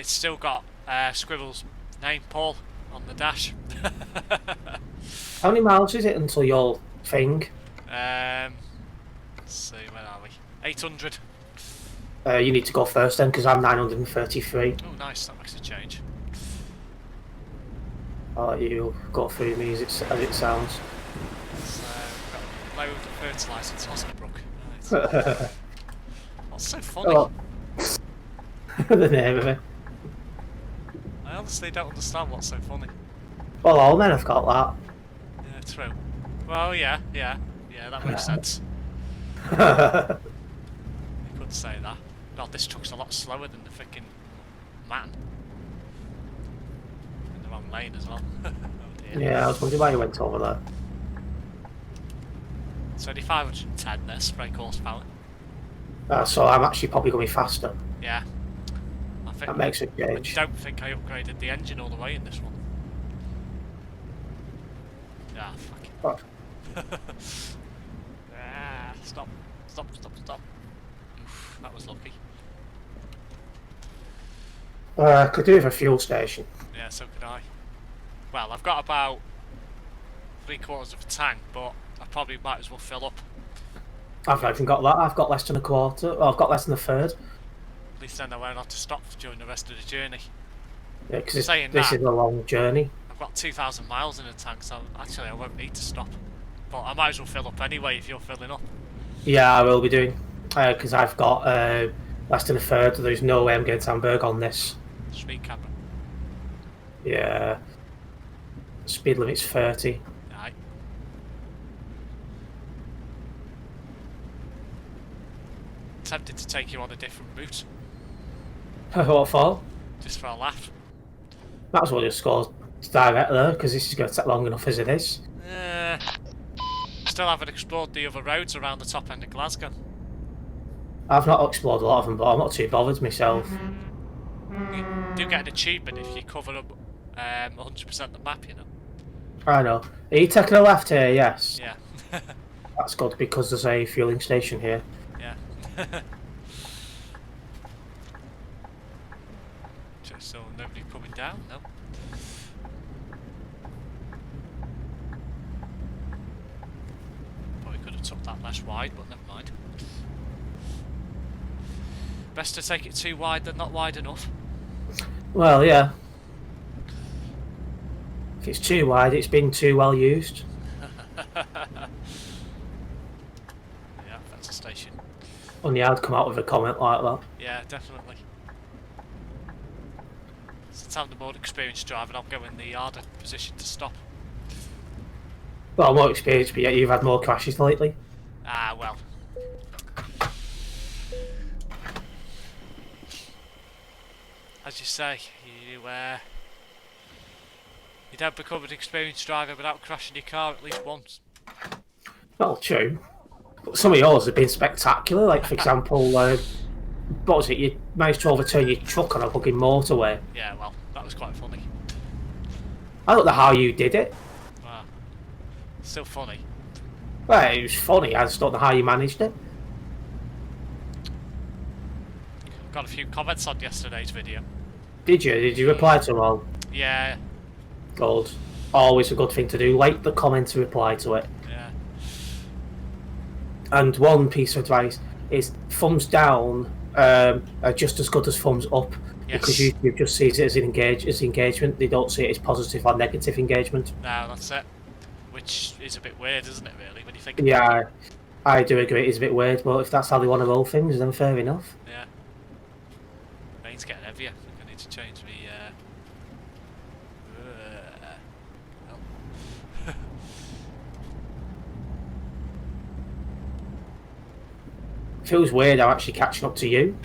it's still got Scribble's name, Paul, on the dash. How many miles is it until your thing? Let's see, where are we? 800. You need to go first then, because I'm 933. Oh, nice, that makes a change. I'll let you go through me as it sounds. So, we've got load of fertiliser to Osnabruck. Right. What's so funny? Oh. The name of it. I honestly don't understand what's so funny. Well, all men have got that. Yeah, true. Well, yeah, that makes sense. You could say that. God, this truck's a lot slower than the freaking man. In the wrong lane as well. Oh dear. Yeah, I was wondering why you went over there. It's only 510 there, brake horsepower. So I'm actually probably going to be faster. Yeah. I think, that makes a change. I don't think I upgraded the engine all the way in this one. Ah, fuck it. Stop. Oof, that was lucky. Could do with a fuel station. Yeah, so could I. Well, I've got about 3/4 of a tank, but I probably might as well fill up. I've not even got that. I've got less than a quarter. Well, I've got less than a third. At least then I won't have to stop during the rest of the journey. Yeah, because this is a long journey. I've got 2,000 miles in the tank, so actually I won't need to stop. But I might as well fill up anyway if you're filling up. Yeah, I will be doing. Because I've got less than a third. There's no way I'm getting to Hamburg on this. Speed camera. Yeah. Speed limit's 30. Right. Tempted to take you on a different route. What for? Just for a laugh. Might as well just go direct there, because this is going to take long enough as it is. Still haven't explored the other roads around the top end of Glasgow. I've not explored a lot of them, but I'm not too bothered myself. You do get an achievement if you cover up 100% the map, you know. I know. Are you taking a left here? Yes. Yeah. That's good, because there's a fueling station here. Yeah. Just so nobody coming down, no. Probably could have took that less wide, but never mind. Best to take it too wide than not wide enough. Well, yeah. If it's too wide, it's been too well used. Yeah, that's a station. Only I'd come out with a comment like that. Yeah, definitely. Since I'm the more experienced driver, I'll go in the harder position to stop. Well, more experienced, but yet you've had more crashes lately. Ah, well. As you say, you don't become an experienced driver without crashing your car at least once. Well, true. But some of yours have been spectacular. Like, for example, what was it? You managed to overturn your truck on a fucking motorway. Yeah, well, that was quite funny. I don't know how you did it. Wow. Still funny. Well, it was funny. I just don't know how you managed it. Got a few comments on yesterday's video. Did you? Did you reply to them all? Yeah. Good. Always a good thing to do. Like the comment to reply to it. Yeah. And one piece of advice is thumbs down are just as good as thumbs up. Yes. Because YouTube just sees it as engagement. They don't see it as positive or negative engagement. No, that's it. Which is a bit weird, isn't it, really, when you think Yeah, about it? I do agree. It's a bit weird, but if that's how they want to roll things, then fair enough. Yeah. Rain's getting heavier. I think I need to change the oh. Feels weird how actually catching up to you.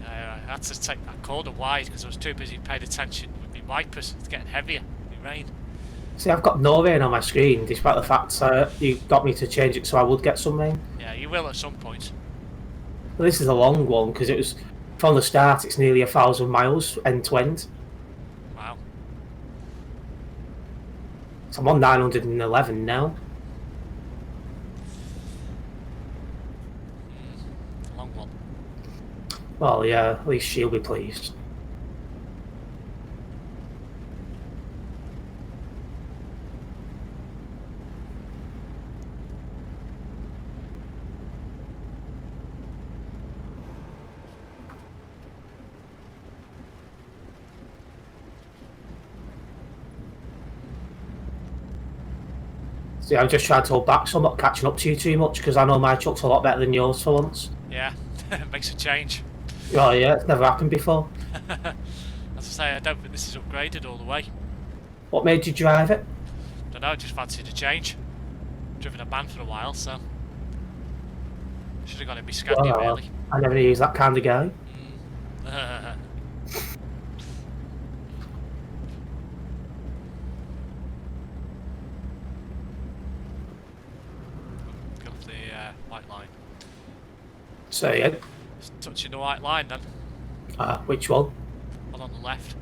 I had to take that corner wide because I was too busy paying attention with my wipers. It's getting heavier. The rain. See, I've got no rain on my screen, despite the fact you got me to change it so I would get some rain. Yeah, you will at some point. Well, this is a long one because it was from the start. It's nearly 1,000 miles end to end. Wow. So I'm on 911 now. Long one. Well, yeah, at least she'll be pleased. See, I'm just trying to hold back so I'm not catching up to you too much because I know my truck's a lot better than yours for once. Yeah, makes a change. Oh yeah, it's never happened before. As I say, I don't think this is upgraded all the way. What made you drive it? Don't know, just fancied a change. Driven a van for a while, so should have got it Biscaglia really. I never use that kind of guy. Got off the white line. So yeah. Touching the white line then. Which one? One on the left.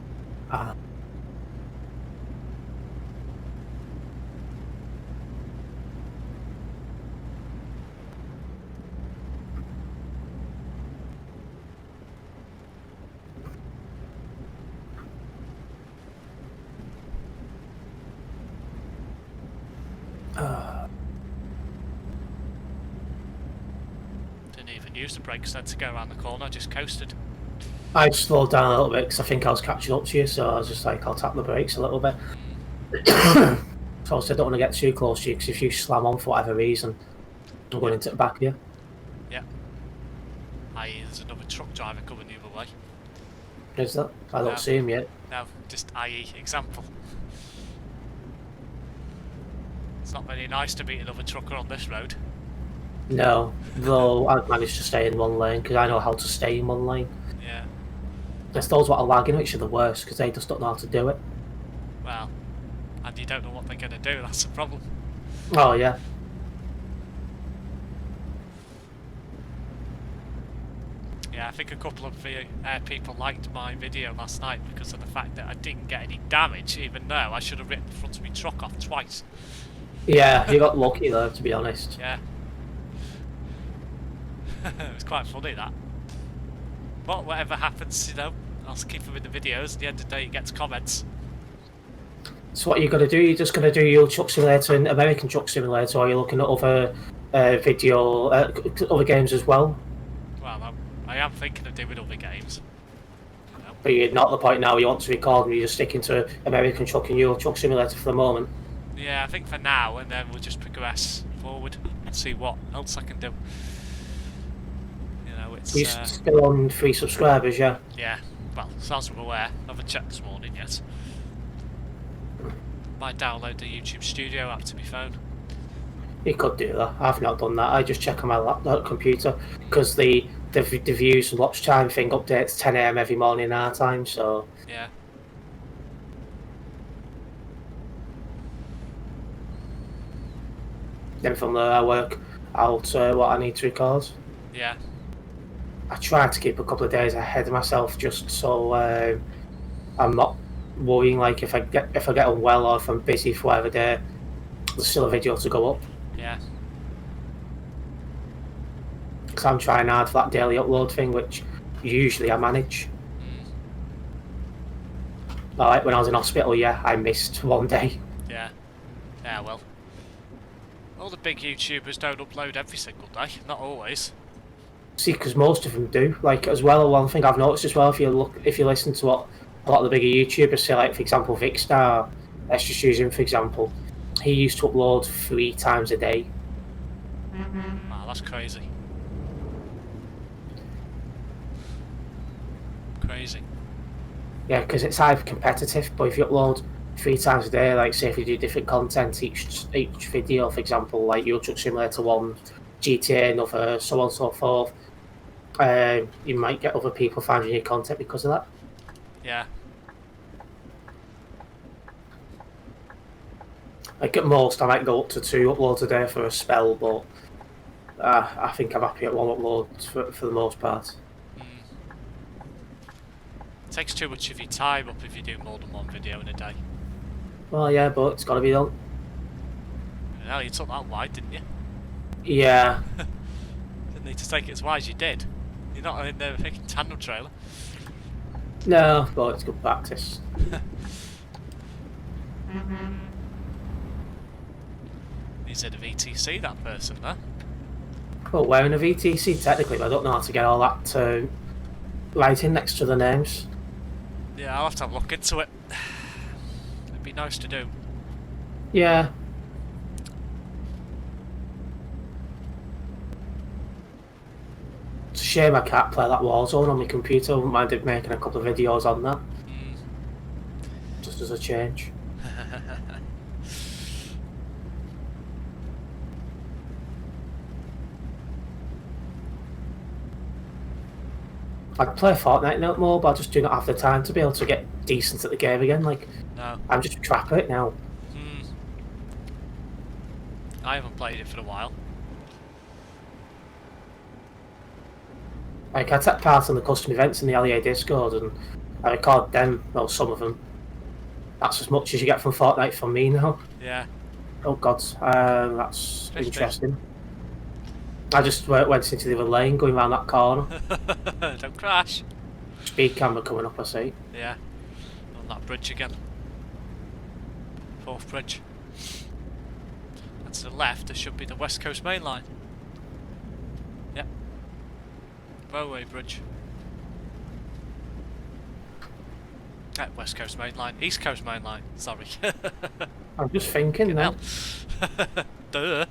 Didn't even use the brakes then to go around the corner, just coasted. I slowed down a little bit because I think I was catching up to you, so I was just like, I'll tap the brakes a little bit. So I said, I don't want to get too close to you because if you slam on for whatever reason, I'm going into the back of you. Yeah. I.e. there's another truck driver coming the other way. Is that? I don't see him yet. No, just i.e. example. It's not very nice to meet another trucker on this road. No, though I've managed to stay in one lane because I know how to stay in one lane. Yeah. It's those what are lagging, which are the worst because they just don't know how to do it. Well, and you don't know what they're going to do, that's the problem. Oh, yeah. Yeah, I think a couple of people liked my video last night because of the fact that I didn't get any damage, even though I should have ripped the front of my truck off twice. Yeah, you got lucky though, to be honest. Yeah. It was quite funny, that. But whatever happens, you know, I'll keep them in the videos. At the end of the day, it gets comments. So what are you going to do? You're just going to do your Truck Simulator and American Truck Simulator, or are you looking at other other games as well? Well, I am thinking of doing other games. You know. But you're not at the point now you want to record and you're just sticking to American Truck and Euro Truck Simulator for the moment? Yeah, I think for now, and then we'll just progress forward and see what else I can do. You know, it's... You're still on 3 subscribers, yeah? Yeah, well, as far as I'm aware, I haven't checked this morning yet. Might download the YouTube Studio app to my phone. You could do that. I've not done that. I just check on my laptop computer because the views and watch time thing updates 10 AM every morning our time, so... Yeah. Then from there I work out what I need to record. Yeah. I try to keep a couple of days ahead of myself just so I'm not worrying like if I get unwell or if I'm busy for whatever day, there's still a video to go up. Yeah. Because I'm trying hard for that daily upload thing, which usually I manage. Like when I was in hospital, yeah, I missed one day. Yeah. Yeah, well. All the big YouTubers don't upload every single day, not always. See, because most of them do. Like as well, one thing I've noticed as well, if you listen to what a lot of the bigger YouTubers say, like for example Vicstar, let's just use him for example. He used to upload 3 times a day. Wow, that's crazy. Crazy. Yeah, because it's either competitive, but if you upload 3 times a day, like say if you do different content each video, for example, like Euro Truck Simulator 1, GTA, another, so on and so forth, you might get other people finding your content because of that. Yeah. Like at most, I might go up to 2 uploads a day for a spell, but I think I'm happy at 1 upload for the most part. Takes too much of your time up if you do more than 1 video in a day. Well, yeah, but it's got to be done. Hell, you took that wide, didn't you? Yeah. Didn't need to take it as wide as you did. You're not in the fucking tandem trailer. No, but it's good practice. He said a VTC, that person, huh? Well, we're in a VTC technically, but I don't know how to get all that writing next to the names. Yeah, I'll have to have a look into it. It'd be nice to do. Yeah. It's a shame I can't play that Warzone on my computer. I wouldn't mind making a couple of videos on that. Just as a change. I'd play Fortnite no more, but I just do not have the time to be able to get decent at the game again. Like, No. I'm just crap at it now. I haven't played it for a while. Like, I take part in the custom events in the LEA Discord, and I record them, well, some of them. That's as much as you get from Fortnite from me now. Yeah. Oh god, that's 50. interesting. I just went into the other lane, going around that corner. Don't crash. Speed camera coming up, I see. Yeah. On that bridge again. Fourth bridge. And to the left, there should be the West Coast Main Line. Yep. Railway bridge. West Coast Main Line. East Coast Main Line. Sorry. I'm just thinking now. Duh.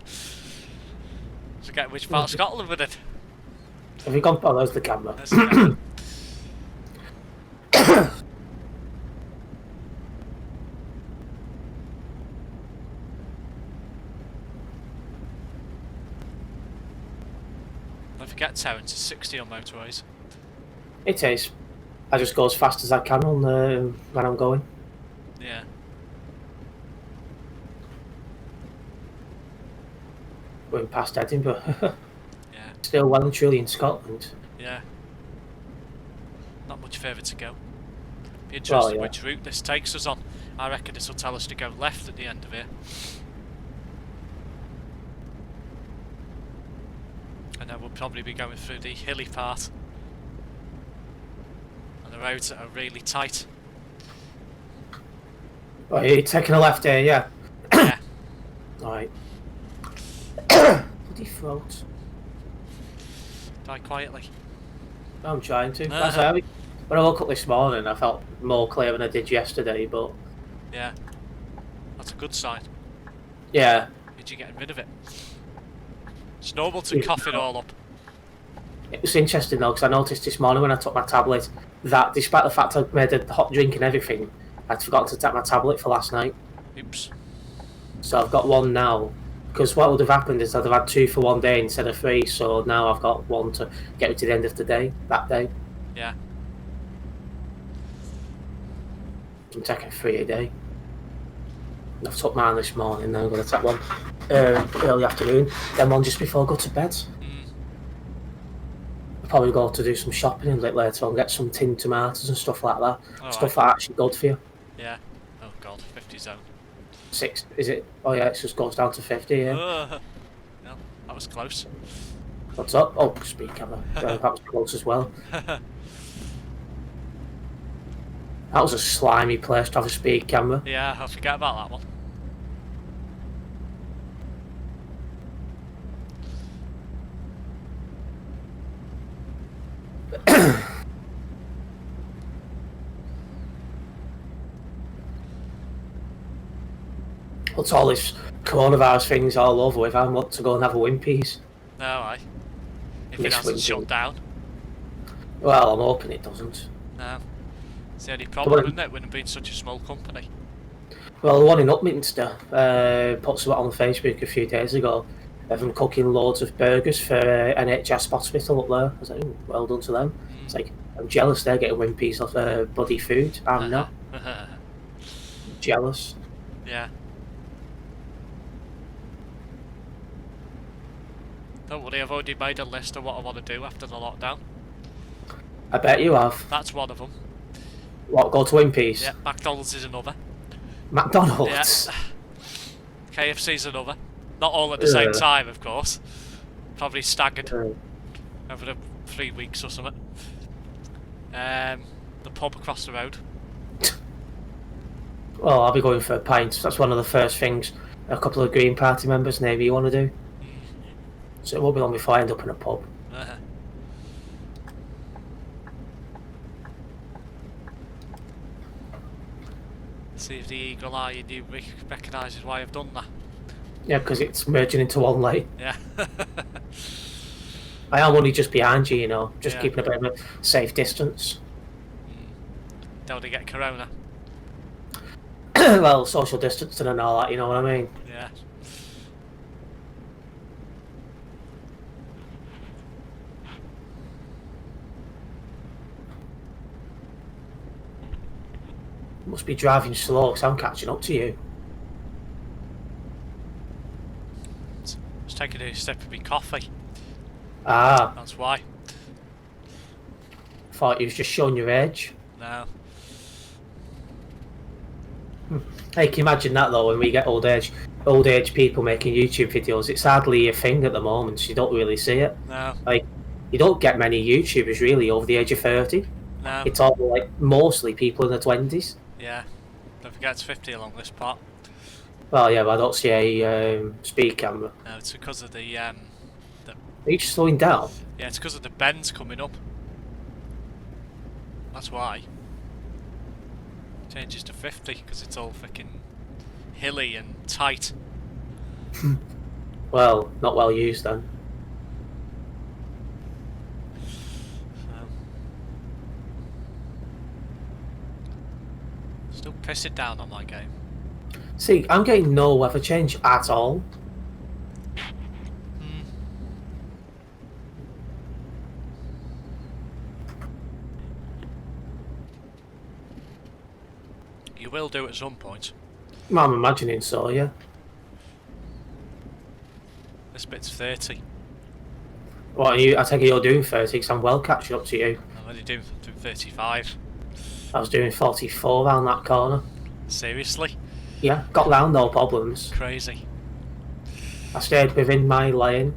Forget which part of Scotland we're in. Have you gone? Oh, there's the camera. There's the camera. Don't forget, Terence, it's 60 on motorways. It is. I just go as fast as I can on when I'm going. Yeah. Going past Edinburgh. Yeah. Still well and truly in Scotland. Yeah. Not much further to go. Be interested which route this takes us on. I reckon this will tell us to go left at the end of here. And then we'll probably be going through the hilly part. And the roads that are really tight. Oh, you're taking a left here, yeah? Yeah. Alright. Bloody throat. Die quietly. I'm trying to. That's how when I woke up this morning, I felt more clear than I did yesterday, but... Yeah. That's a good sign. Yeah. Did you get rid of it? It's normal to cough it all up. It was interesting though, because I noticed this morning when I took my tablet that despite the fact I'd made a hot drink and everything, I'd forgotten to take my tablet for last night. Oops. So I've got one now. Because what would have happened is I'd have had 2 for one day instead of 3, so now I've got 1 to get me to the end of the day, that day. Yeah. I'm taking 3 a day. I've took mine this morning, now I'm going to take one early afternoon, then one just before I go to bed. I'll probably go to do some shopping a bit later on, get some tinned tomatoes and stuff like that. Stuff that actually good for you. Yeah. Oh god, 50 zone. 6, is it? Oh yeah, it just goes down to 50, yeah. No, that was close. What's up? Oh, speed camera. That was close as well. Yeah. That was a slimy place to have a speed camera. Yeah, I forget about that one. What's all this coronavirus things all over with? I want to go and have a Wimpy's. No, aye. If it This hasn't Wimpy. shut down. Well, I'm hoping it doesn't. No. It's the only problem, isn't it, when it being such a small company? Well, the one in Upminster put something on Facebook a few days ago of them cooking loads of burgers for NHS hospital up there. I was like, ooh, well done to them. It's like, I'm jealous they're getting Wimpy's off bloody food. I'm not. Jealous. Yeah. Don't worry, I've already made a list of what I want to do after the lockdown. I bet you have. That's one of them. What, go to Wimpy's? Yeah, McDonald's is another. McDonald's? Yeah. KFC's another. Not all at the same time, of course. Probably staggered over the 3 weeks or something. The pub across the road. Well, I'll be going for a pint. That's one of the first things a couple of Green Party members maybe want to do. So it won't be long before I end up in a pub. See if the eagle eye in you recognises why I've done that. Yeah, because it's merging into one lane. Yeah. I am only just behind you, you know, just Yeah. keeping a bit of a safe distance. Don't want to get corona. Well, social distancing and all that, you know what I mean? Yeah. Must be driving slow because I'm catching up to you. Just taking a sip of my coffee. Ah, That's why. thought you was just showing your age. No. Hey, can you imagine that though, when we get old age people making YouTube videos, it's hardly a thing at the moment, so you don't really see it. No. Like, you don't get many YouTubers really over the age of 30. No. It's all like mostly people in their 20s. Yeah. Don't forget it's 50 along this part. Well, yeah, but I don't see a speed camera. No, it's because of the Are you just slowing down? yeah, it's because of the bends coming up. That's why. Changes to 50 because it's all fucking hilly and tight. Well, not well used then. Still pissing down on my game. See, I'm getting no weather change at all. You will do at some point. Well, I'm imagining so, yeah. This bit's 30. What are you? I take it you're doing 30 because I'm well catching up to you. I'm only doing 35. I was doing 44 round that corner. Seriously? Yeah, got round no problems. Crazy. I stayed within my lane.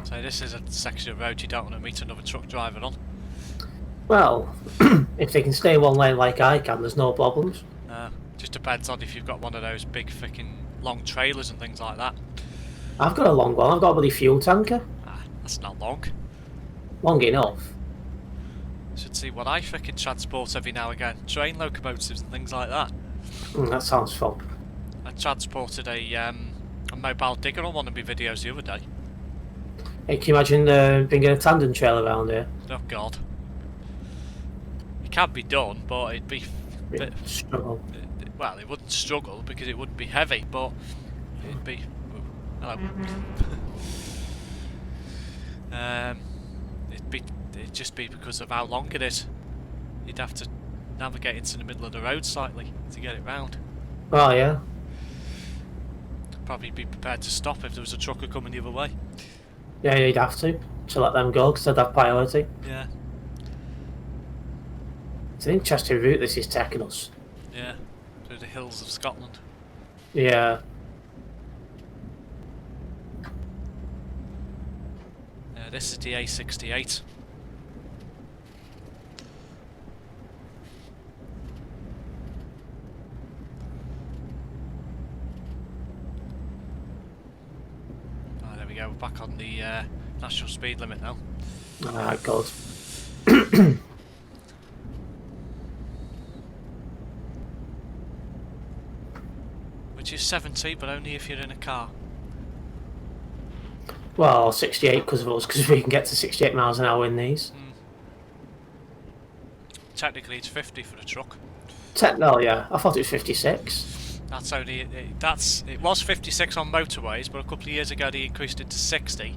So this is a section of road you don't want to meet another truck driver on. Well, if they can stay in one lane like I can, there's no problems. No, just depends on if you've got one of those big fucking long trailers and things like that. I've got a long one. I've got a bloody fuel tanker. Ah, that's not long. Long enough. Should see what I fucking transport every now and again. Train locomotives and things like that. That sounds fun. I transported a mobile digger on one of my videos the other day. Hey, can you imagine bringing a tandem trailer around here? Oh god. It can be done, but it'd be a bit... Struggle. Well, it wouldn't struggle because it wouldn't be heavy, but it'd be... Hello. It'd just be because of how long it is. You'd have to navigate into the middle of the road slightly to get it round. Oh, yeah. Probably be prepared to stop if there was a trucker coming the other way. Yeah, you'd have to let them go because they'd have priority. Yeah. It's an interesting route this is taking us. Yeah. Through the hills of Scotland. Yeah. This is the A68. Oh, there we go, we're back on the national speed limit now. Ah, God. Which is 70, but only if you're in a car. Well, 68 because of us, because we can get to 68 miles an hour in these. Technically, it's 50 for the truck. No, yeah, I thought it was 56. That's only it was 56 on motorways, but a couple of years ago they increased it to 60.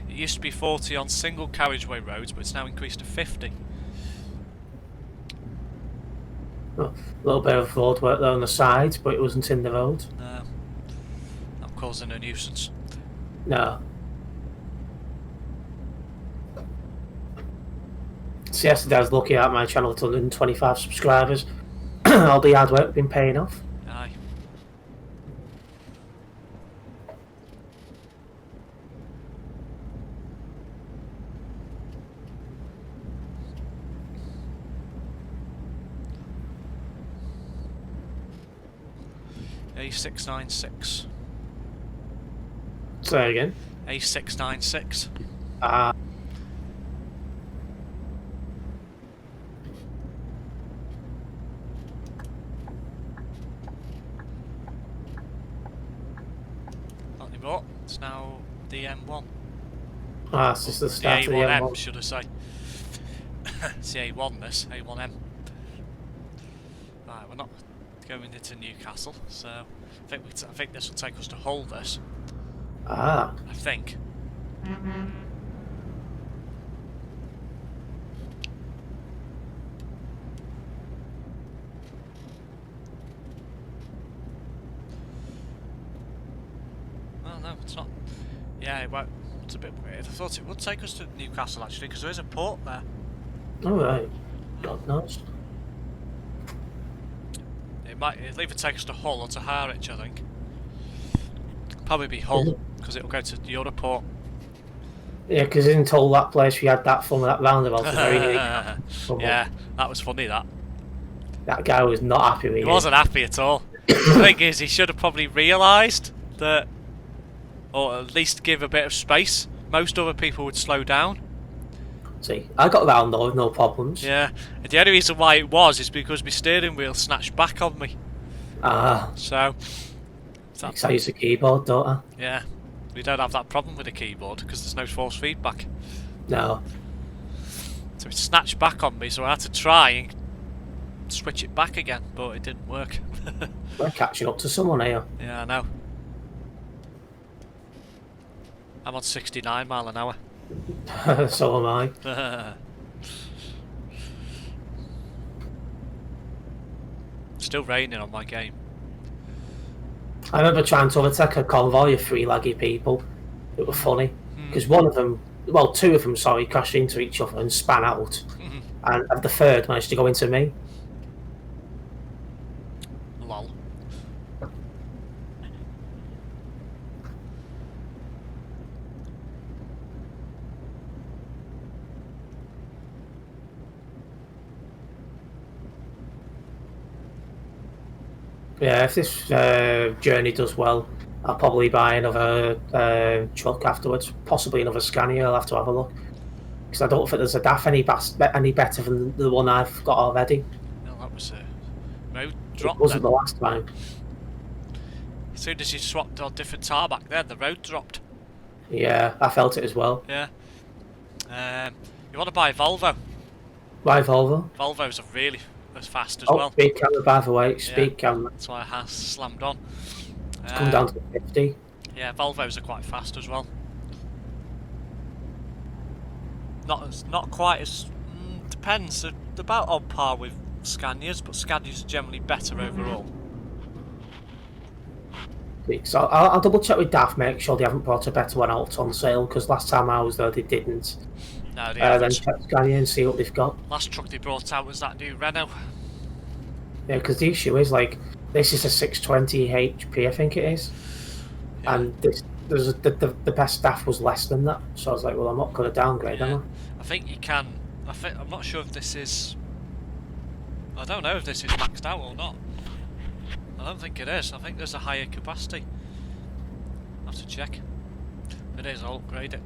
It used to be 40 on single carriageway roads, but it's now increased to 50. Well, a little bit of road work there on the side, but it wasn't in the road. No, I'm causing a nuisance. No. So yesterday I was looking at my channel with 125 subscribers. All the hard work been paying off. Aye. A696. Say again. A696. Ah. Not anymore. It's now the M1. Ah, this is the The start of the A1M, M1. should I say. It's the A1, this. A1M. Right, we're not going into Newcastle, so I think this will take us to Hull, this. Ah. I think. Well, no, it's not. Yeah, it won't. It's a bit weird. I thought it would take us to Newcastle, actually, because there is a port there. Alright. God knows. It'll either take us to Hull or to Harwich, I think. Probably be Hull, because it'll go to the other port. Yeah, because isn't all that place we had that fun with that roundabout was very neat. Yeah, that was funny, that. That guy was not happy with He it. wasn't happy at all. The thing is, he should have probably realised that, or at least give a bit of space. Most other people would slow down. See, I got round though with no problems. Yeah, and the only reason why it was is because my steering wheel snatched back on me. Ah. So, Because I use the keyboard, don't I? yeah, we don't have that problem with the keyboard because there's no force feedback. No. So it snatched back on me, so I had to try and switch it back again, but it didn't work. We're catching up to someone here. Yeah, I know. I'm on 69 mile an hour. So am I. Still raining on my game. I remember trying to overtake a convoy of three laggy people. It was funny. Because one of them, well, two of them, sorry, crashed into each other and span out. And the third managed to go into me. Lol. Yeah, if this journey does well, I'll probably buy another truck afterwards. Possibly another Scania, I'll have to have a look. Because I don't think there's a DAF any better than the one I've got already. No, that was road drop. It wasn't then. the last time. As soon as you swapped on different tarmac there, the road dropped. Yeah, I felt it as well. Yeah. You want to buy a Volvo? Why Volvo? Volvos are really as fast as Oh, well. speed camera, by the way. Speed camera. That's why I have slammed on. It's come down to 50. Yeah, Volvos are quite fast as well. Not quite as depends. They're about on par with Scanias, but Scanias are generally better overall. So I'll double check with DAF, make sure they haven't brought a better one out on sale, because last time I was there they didn't. No, they Then haven't. check Scania and see what they've got. Last truck they brought out was that new Renault. Yeah, because the issue is, like, this is a 620 HP, I think it is. Yeah. And the best DAF was less than that. So I was like, well, I'm not going to downgrade, am I think you can. I'm not sure if this is. I don't know if this is maxed out or not. I don't think it is. I think there's a higher capacity. I'll have to check. If it is, I'll upgrade it.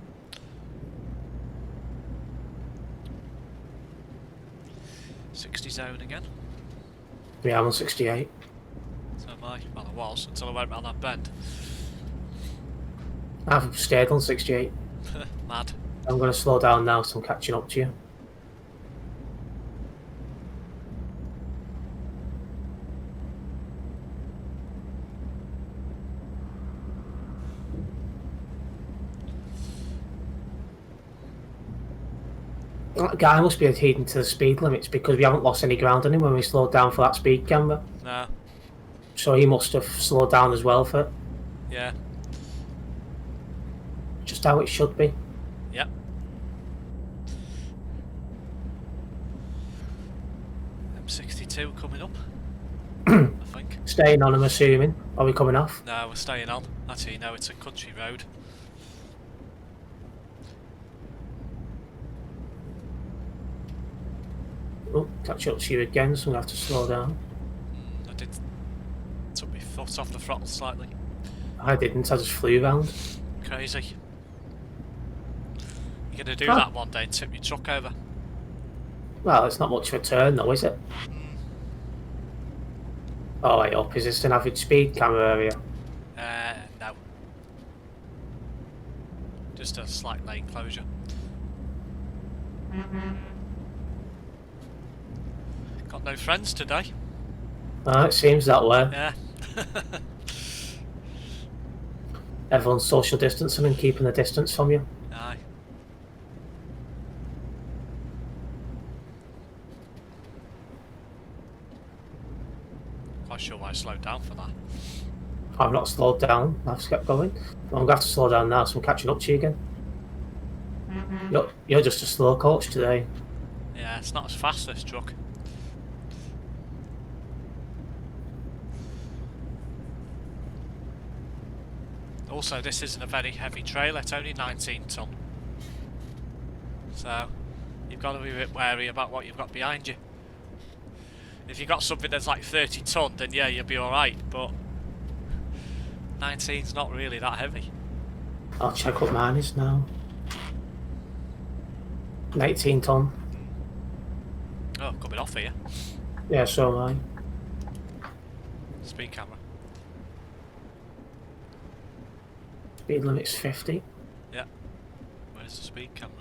.60 zone again. I? Yeah, I'm on 68. So am I. Well, I was until I went round that bend. I've stayed on 68. Mad. I'm going to slow down now, so I'm catching up to you. That guy must be adhering to the speed limits, because we haven't lost any ground on him when we slowed down for that speed camera. No. So he must have slowed down as well for it. Yeah. Just how it should be. Yep. M62 coming up. I think. Staying on, I'm assuming. Are we coming off? No, we're staying on. Actually, no, it's a country road. Oh, catch up to you again, so I'm going to have to slow down. I did took my foot off the throttle slightly. I didn't, I just flew round. Crazy. You're going to do Huh. that one day and tip your truck over. Well, it's not much of a turn though, is it? Oh, wait up. Is this an average speed camera area? No. Just a slight lane closure. Got no friends today. It seems that way. Yeah. Everyone's social distancing and keeping the distance from you. Aye. Quite sure why I slowed down for that. I've not slowed down. I've just kept going. I'm going to have to slow down now, so I'm catching up to you again. You're just a slow coach today. Yeah, it's not as fast, this truck. Also, this isn't a very heavy trailer, it's only 19 tonne. So, you've got to be a bit wary about what you've got behind you. If you've got something that's like 30 tonne, then yeah, you'll be alright, but 19's not really that heavy. I'll check what mine is now. 19 tonne. Oh, coming off here. Yeah, so am I. Speed camera. Speed limit's 50. Yeah. Where's the speed camera?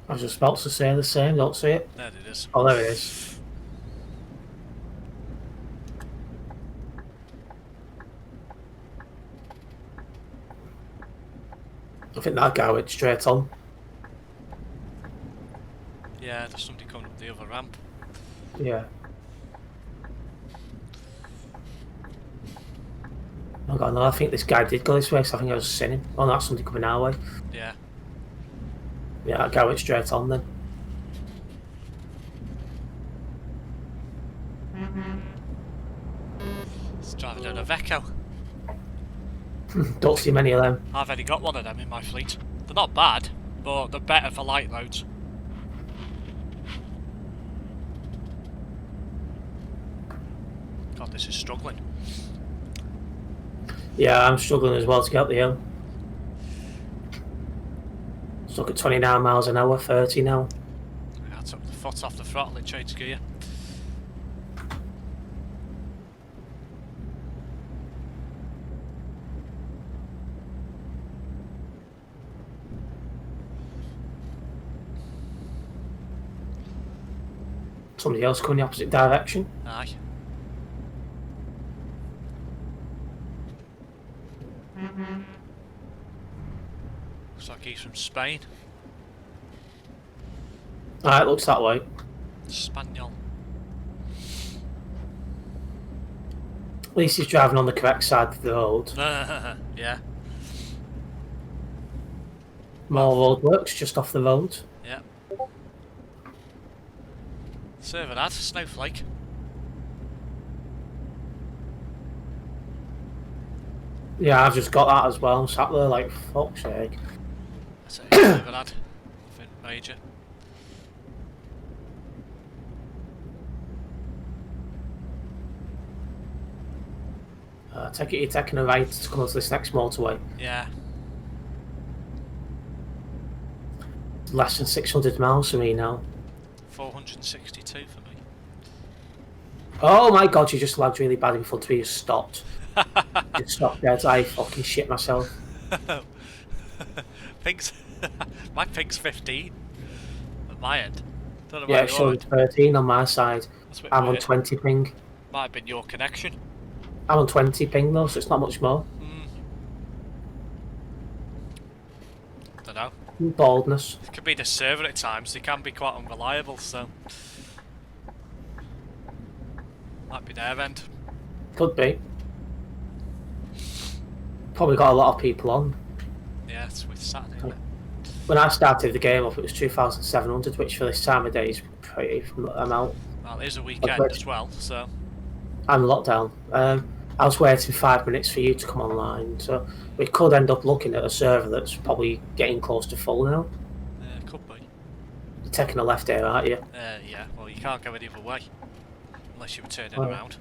I was just about to say the same, don't see it. There it is. Oh, there it is. I think that guy went straight on. Yeah, there's somebody coming up the other ramp. Yeah. Oh god, no, I think this guy did go this way, because I think I was seeing him. Oh, no, that's somebody coming our way. Yeah. Yeah, that guy went straight on then. It's driving down a Vecco. Don't see many of them. I've only got one of them in my fleet. They're not bad, but they're better for light loads. God, this is struggling. Yeah, I'm struggling as well to get up the hill. Stuck at 29 miles an hour, 30 now. I took the foot off the throttle and changed gear. Somebody else coming the opposite direction. Aye. Looks like he's from Spain. Alright, looks that way. Spaniel. At least he's driving on the correct side of the road. Yeah. More road works just off the road. Yeah. Server that, snowflake. Yeah, I've just got that as well. I'm sat there like, fuck's sake. That's it, server that. Nothing major. Take it you're taking a right to come onto this next motorway. Yeah. Less than 600 miles for me now. 462 for me. Oh my god, you just lagged really bad in front of me. You stopped. You stopped dead. I fucking shit myself. Ping's my ping's 15 at my end. Don't know Yeah, where it you're showed 13 on my side. That's a bit I'm on weird. 20 ping. Might have been your connection. I'm on 20 ping though, so it's not much more. Don't know. Baldness. It could be the server at times. They can be quite unreliable, so might be their end. Could be. Probably got a lot of people on. Yeah, it's with Saturday. Isn't it? When I started the game up, it was 2,700, which for this time of day is pretty amount. Well, it is a weekend Okay. as well, so I'm locked down. I was waiting 5 minutes for you to come online, so we could end up looking at a server that's probably getting close to full now. it could be. You're taking a left here, aren't you? Yeah, well, you can't go any other way unless you were turning Well. around.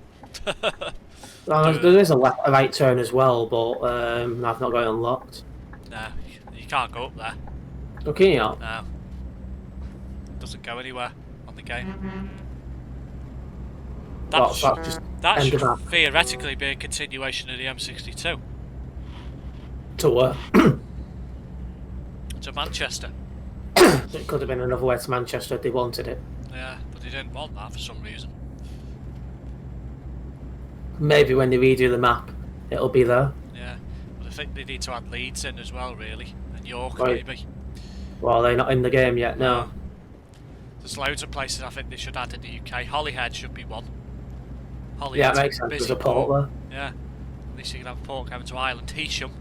Well, there is a right turn as well, but I've not got it unlocked. No, you can't go up there. Okay, you know. No. Doesn't go anywhere on the game. That Should theoretically be a continuation of the M62. To where? To Manchester. It could have been another way to Manchester if they wanted it. Yeah, but they didn't want that for some reason. Maybe when they redo the map, it'll be there. Yeah, but I think they need to add Leeds in as well, really, and York Right. maybe. Well, they're not in the game yet, no. There's loads of places I think they should add in the UK. Holyhead should be one. Yeah, it makes sense. There's a port there. Yeah, at least you can have a port coming to Ireland. Heysham,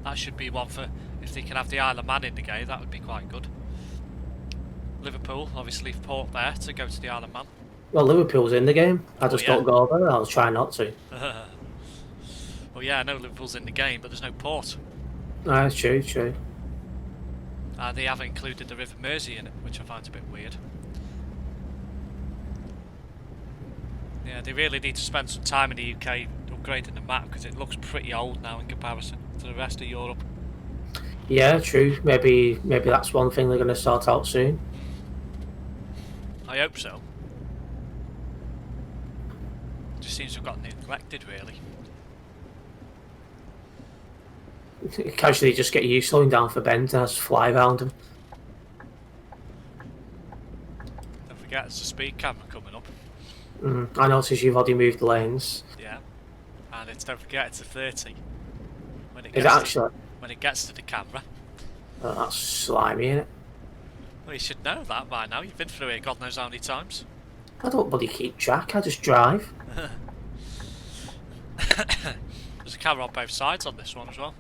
that should be one for if they can have the Isle of Man in the game. That would be quite good. Liverpool, obviously port there to go to the Isle of Man. Well, Liverpool's in the game. I just don't go over. I'll try not to. Well, yeah, I know Liverpool's in the game, but there's no port. No, that's true, true. They haven't included the River Mersey in it, which I find a bit weird. Yeah, they really need to spend some time in the UK upgrading the map because it looks pretty old now in comparison to the rest of Europe. Yeah, true. Maybe that's one thing they're going to sort out soon. I hope so. It just seems to have gotten neglected, really. Casually just get you slowing down for bends and just fly around them. Don't forget there's a speed camera coming up. I noticed you've already moved the lanes. Yeah, and don't forget it's a 30. When it Is it actually? When it gets to the camera. Oh, that's slimy, isn't it? Well, you should know that by now. You've been through it God knows how many times. I don't bloody keep track. I just drive. There's a camera on both sides on this one as well.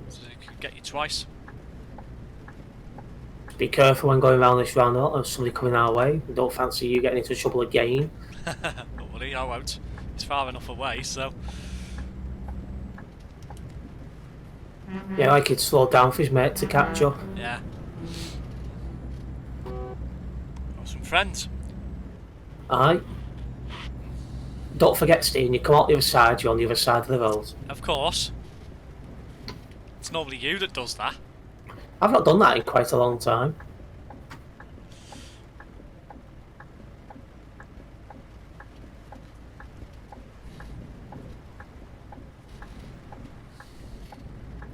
So it can get you twice. Be careful when going around this roundabout. There's somebody coming our way. We don't fancy you getting into trouble again. Don't worry, I won't. It's far enough away, so... Yeah, like he'd slow down for his mate to catch up. Yeah. Got some friends. Aye. Don't forget, Steve, you come out the other side, you're on the other side of the road. Of course. It's normally you that does that. I've not done that in quite a long time.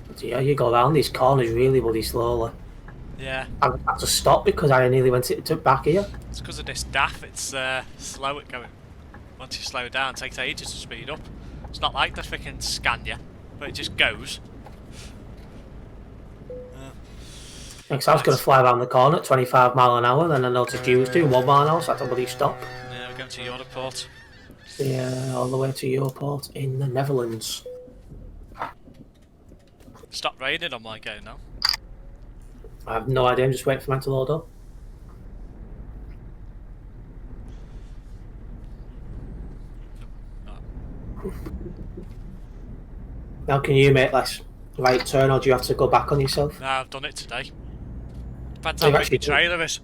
But yeah, you go around these corners really bloody slowly. Yeah. I've had to stop because I nearly went to back here. It's because of this DAF, it's slow at going. Once you slow down, it takes ages to speed up. It's not like the freaking Scania, but it just goes. Because I was going to fly around the corner at 25 mile an hour, then I noticed you was doing 1 mile an hour, so I had to bloody stop. Yeah, we're going to Europort. Yeah, all the way to Europort in the Netherlands. Stop raining on my go now. I have no idea, I'm just waiting for mine to load up. Now can you make less right turn, or do you have to go back on yourself? No, I've done it today. Depends how big the trailer is.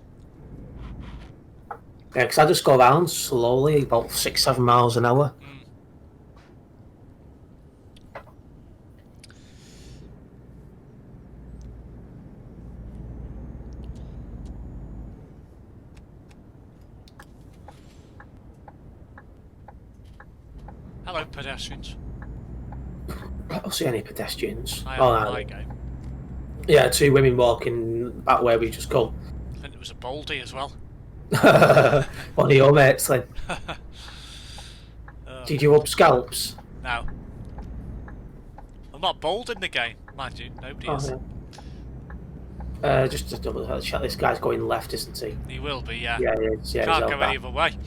Yeah, because I just go around slowly, about 6-7 miles an hour. Hello, pedestrians. I don't see any pedestrians. I have my game. Yeah, 2 women walking back where we just come. I think there was a Baldy as well. One of your mates then. Did you up scalps? No. I'm not bold in the game, mind you. Nobody is. Yeah. Just to double check, this guy's going left, isn't he? He will be, yeah. Yeah, he is. Yeah, can't go any other way.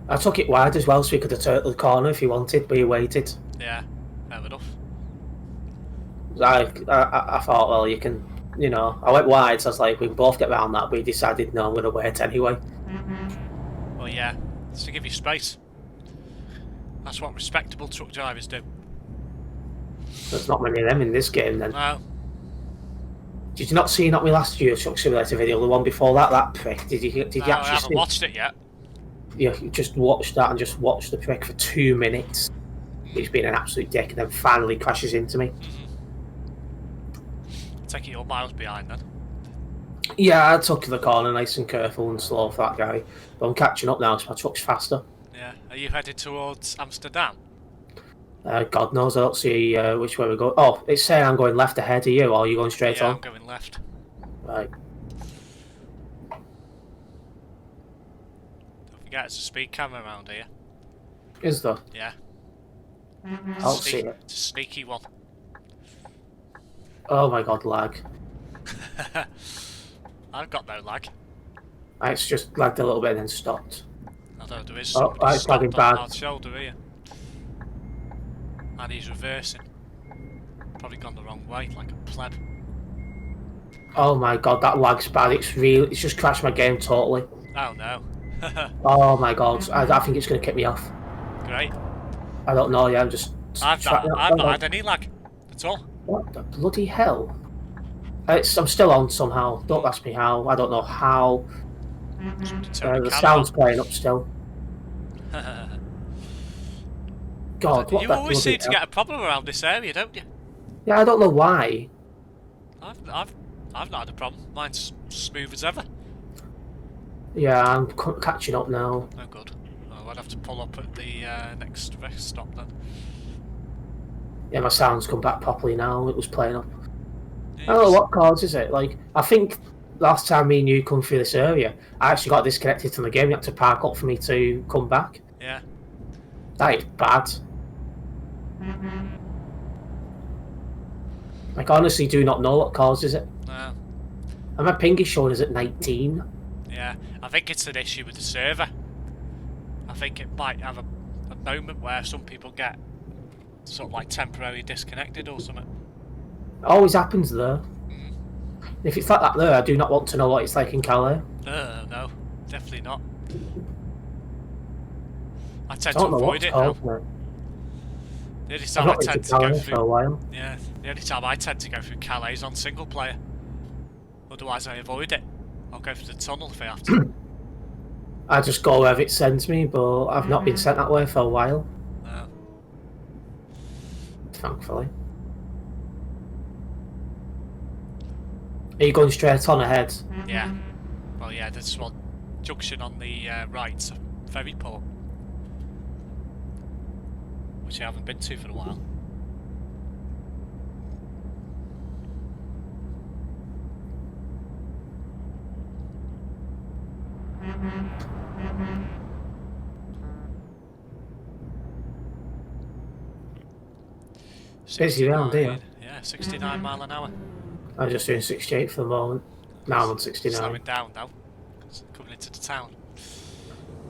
I took it wide as well, so he could have turned the corner if he wanted, but he waited. Yeah, fair enough. I thought, well, you can, you know, I went wide, so I was like, we can both get around that, but he decided, no, I'm going to wait anyway. Well, yeah, it's to give you space. That's what respectable truck drivers do. There's not many of them in this game then. No. Did you not see not my last Euro Truck Simulator video? The one before that prick. Did you No, actually I haven't see? watched it yet. Yeah, you just watched that and just watched the prick for 2 minutes. He's been an absolute dick, and then finally crashes into me. Take it you're miles behind then. Yeah, I took the corner nice and careful and slow for that guy. But I'm catching up now because my truck's faster. Yeah. Are you headed towards Amsterdam? God knows I don't see which way we're going. Oh, it's saying I'm going left ahead of you, or are you going straight Yeah, on? I'm going left. Right. Don't forget it's a speed camera around here. Is there? Yeah. I'll see it. It's a sneaky one. Oh my god, lag. I've got no lag. It's just lagged a little bit and then stopped. I don't know, there is Oh, somebody it's stopped lagging on bad. our shoulder here. And he's reversing. Probably gone the wrong way, like a pleb. Oh my god, that lag's bad. It's just crashed my game totally. Oh no. Oh my god, I think it's going to kick me off. Great. I don't know, yeah, I'm just... I've not had any lag at all. What the bloody hell? I'm still on somehow. Don't ask me how. I don't know how. The sound's playing up still. God, what You the always bloody seem to get a problem around this area, don't you? Yeah, I don't know why. I've not had a problem. Mine's smooth as ever. Yeah, I'm catching up now. Oh good. Oh, I'd have to pull up at the next rest stop then. Yeah, my sound's come back properly now. It was playing up. Yeah, I don't know what causes it. Like, I think last time me and you come through this area, I actually got disconnected from the game. You had to park up for me to come back. Yeah. That is bad. Like, I honestly do not know what causes it. No. And my ping is showing us at 19. Yeah. I think it's an issue with the server. I think it might have a moment where some people get sort of like temporarily disconnected or something. It always happens there. If it's like that there, I do not want to know what it's like in Calais. No, definitely not. I tend I to don't know avoid what's it now. caused it. The only I've time I not been tend to to go Calais for a through, while. yeah, the only time I tend to go through Calais is on single player. Otherwise, I avoid it. I'll go through the tunnel if I have to. I just go wherever it sends me, but I've not been sent that way for a while. No. Thankfully. Are you going straight on ahead? Yeah. Well, yeah, there's one junction on the right, so ferry port, which I haven't been to for a while. Busy round here. Yeah, 69 mile an hour. I'm just doing 68 for the moment. Now I'm on 69. Slowing down now. It's coming into the town.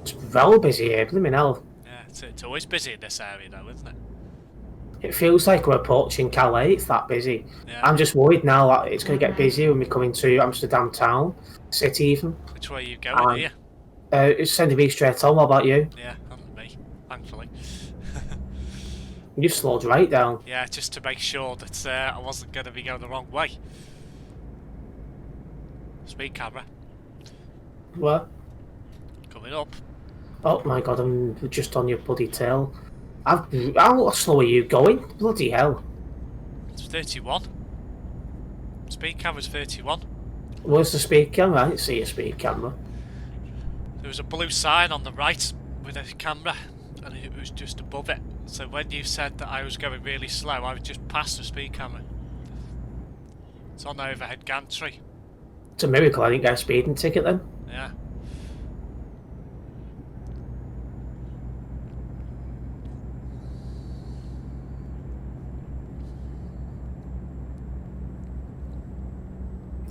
It's well busy here, blimey hell. Yeah, it's always busy in this area though, isn't it? It feels like we're approaching Calais, it's that busy. Yeah. I'm just worried now that it's going to get busy when we come into Amsterdam town, city even. Which way are you going here? It's sending me straight on, what about you? Yeah, and me, thankfully. You slowed right down. Yeah, just to make sure that I wasn't going to be going the wrong way. Speed camera. What? Coming up. Oh my god, I'm just on your bloody tail. How slow are you going? Bloody hell. It's 31. Speed camera's 31. Where's the speed camera? I didn't see a speed camera. There was a blue sign on the right with a camera, and it was just above it. So when you said that I was going really slow, I was just past the speed camera. It's on the overhead gantry. It's a miracle I didn't get a speeding ticket then. Yeah.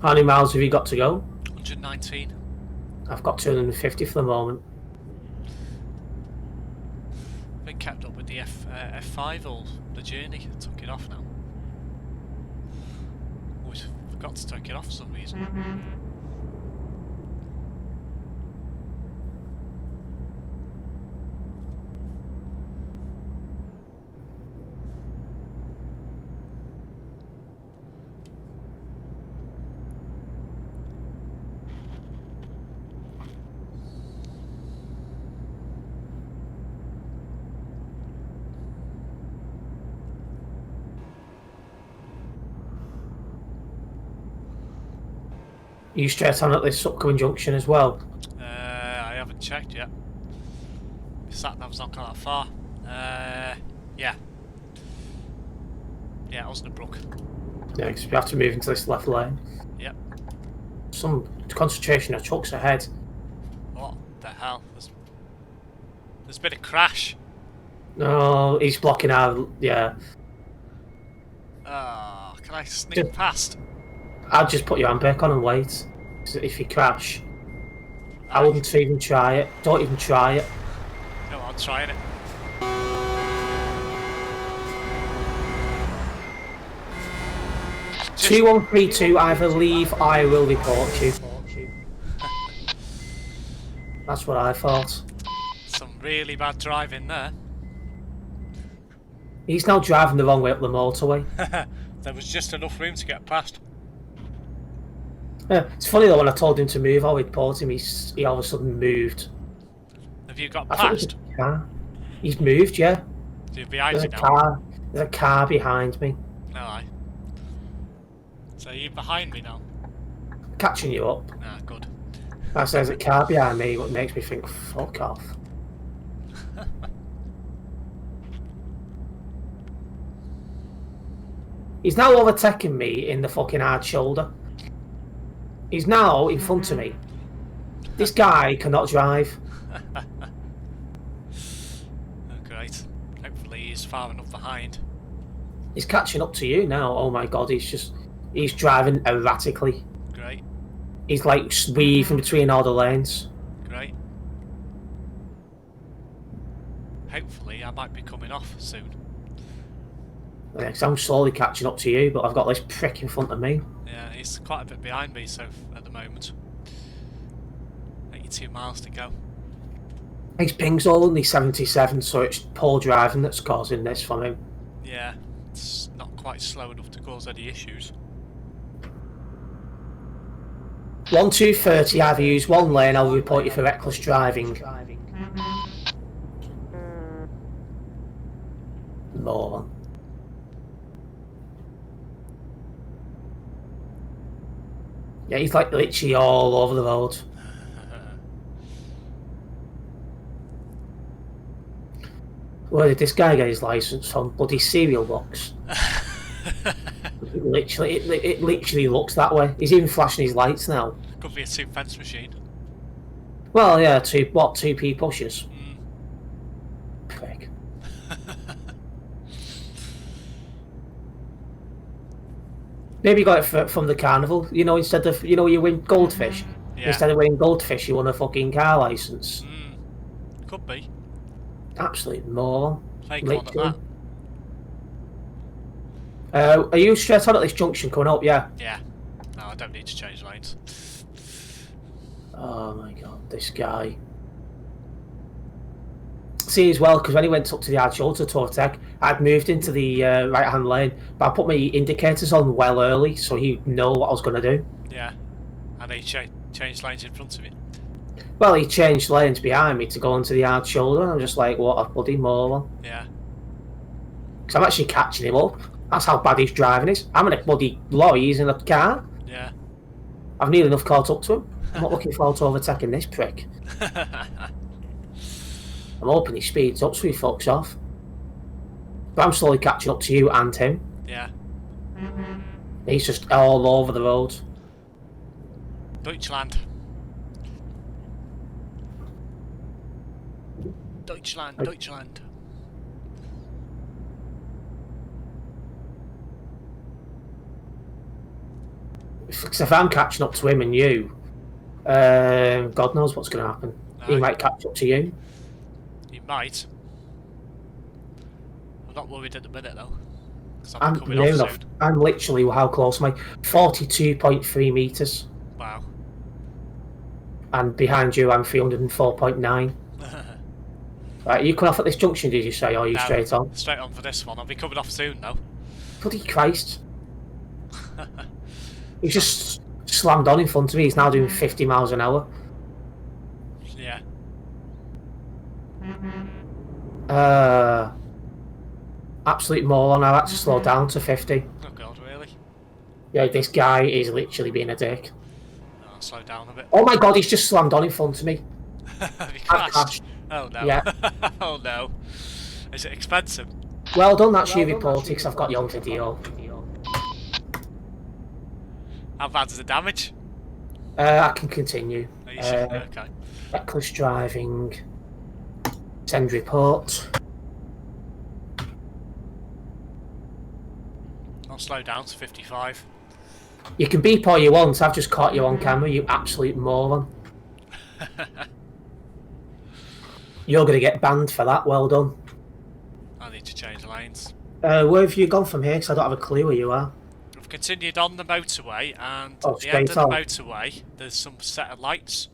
How many miles have you got to go? 119. I've got 250 for the moment. I've been kept up with the F5 all the journey. I took it off now. Always forgot to take it off for some reason. You straight on at this upcoming junction as well? I haven't checked yet. Sat nav's not gone that far. Yeah. Yeah, Osnabruck. Yeah, because we have to move into this left lane. Yep. Some concentration of trucks ahead. What the hell? There's been a crash. No, he's blocking our... Yeah. Can I sneak past? I'd just put your handbrake on and wait. If you crash, I wouldn't even try it. Don't even try it. No, I'm trying it. Just... 2132, either leave, I will report you. That's what I thought. Some really bad driving there. He's now driving the wrong way up the motorway. There was just enough room to get past. Yeah, it's funny though, when I told him to move, I'll report him, he all of a sudden moved. Have you got I thought it was past? a car. He's moved, yeah. So you're behind There's me a now? car. There's a car behind me. No, aye. So you're behind me now? Catching you up. Ah, good. There's a car behind me, what makes me think, fuck off. He's now overtaking me in the fucking hard shoulder. He's now in front of me. This guy cannot drive. Oh, great. Hopefully he's far enough behind. He's catching up to you now. Oh my god, he's driving erratically. Great. He's like weaving between all the lanes. Great. Hopefully I might be coming off soon. Yeah, 'cause I'm slowly catching up to you, but I've got this prick in front of me. Yeah, he's quite a bit behind me at the moment. 82 miles to go. His ping's only 77, so it's poor driving that's causing this from him. Yeah, it's not quite slow enough to cause any issues. 1230, either use one lane, I'll report you for reckless driving. Moron. Yeah, he's like literally all over the road. Where did this guy get his license from? Bloody cereal box. It literally looks that way. He's even flashing his lights now. Could be a 2-pence machine. Well, yeah, 2p pushes. Prick. Maybe you got it from the carnival. You know, instead of you win goldfish. Yeah. Instead of winning goldfish, you won a fucking car license. Could be. Absolute moron. Fake one at that. Are you straight on at this junction coming up? Yeah. Yeah. No, I don't need to change lanes. Oh my god, this guy. See as well, because when he went up to the hard shoulder to overtake, I'd moved into the right hand lane, but I put my indicators on well early, so he'd know what I was going to do. Yeah. And he changed lanes in front of you. Well, he changed lanes behind me to go onto the hard shoulder, and I'm just like, what a bloody moron. Yeah. Because I'm actually catching him up. That's how bad his driving is. I'm in a bloody lorry, he's in a car. Yeah. I've nearly enough caught up to him. I'm not looking forward to overtaking this prick. I'm hoping he speeds up so he fucks off. But I'm slowly catching up to you and him. Yeah. He's just all over the road. Deutschland. Deutschland. If I'm catching up to him and you, God knows what's going to happen. No. He might catch up to you. He might. I'm not worried at the minute though. Because I'm coming near off enough. soon. I'm literally, how close am I? 42.3 metres. Wow. And behind you, I'm 304.9. Right, you cut off at this junction, did you say, or are you No, straight on? Straight on for this one. I'll be coming off soon though. Bloody Christ. He's just slammed on in front of me. He's now doing 50 miles an hour. Yeah. Absolute moron. I had to slow down to 50. Oh god, really? Yeah, this guy is literally being a dick. Oh, I'll slow down a bit. Oh my god, he's just slammed on in front of me. Have you I've crashed? crashed. Oh no. Yeah. Oh no. Is it expensive? Well done, that's you reported, because I've got you on video. How bad's the damage? I can continue. Oh, you should, okay. Reckless driving. Send report. I'll slow down to 55. You can beep all you want, I've just caught you on camera, you absolute moron. You're going to get banned for that, well done. I need to change lanes. Where have you gone from here? Because I don't have a clue where you are. I've continued on the motorway, and Oh, at the end of straight the on. motorway, there's some set of lights,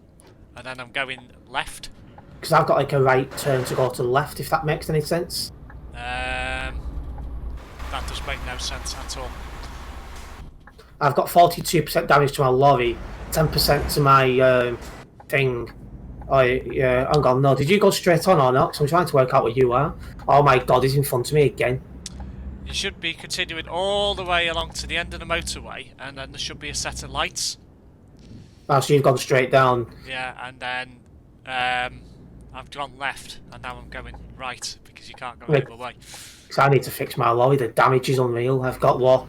and then I'm going left. Because I've got like a right turn to go to the left, if that makes any sense. That does make no sense at all. I've got 42% damage to my lorry, 10% to my thing. Oh, yeah, hang on, no, did you go straight on or not? So I'm trying to work out where you are. Oh my god, he's in front of me again. You should be continuing all the way along to the end of the motorway, and then there should be a set of lights. Oh, so you've gone straight down. Yeah, and then I've gone left, and now I'm going right, because you can't go the other way. Because I need to fix my lorry, the damage is unreal. I've got what?